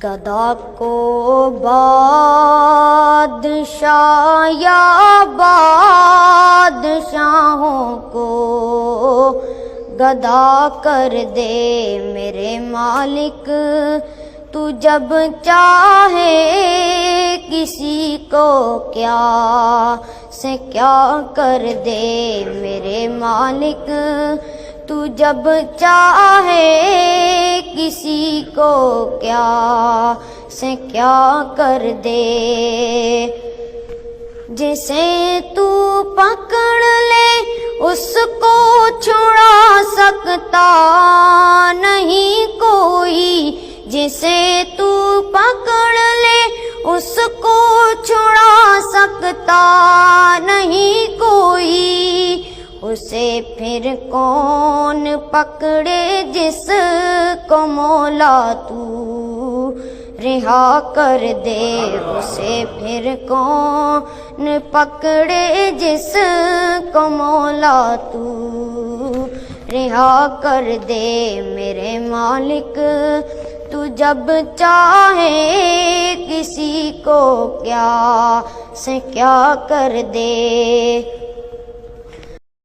گدا کو بادشاہ یا بادشاہوں کو گدا کر دے میرے مالک، تو جب چاہے کسی کو کیا سے کیا کر دے میرے مالک، تو جب چاہے کسی کو کیا سے کیا کر دے۔ جسے تو پکڑ لے اس کو چھڑا سکتا نہیں کوئی، جسے تو پکڑ لے اس کو چھڑا سکتا نہیں کوئی، اسے پھر کون پکڑے جس کو مولا تو رہا کر دے، اسے پھر کون پکڑے جس کو مولا تو رہا کر دے میرے مالک، تو جب چاہے کسی کو کیا سے کیا کر دے۔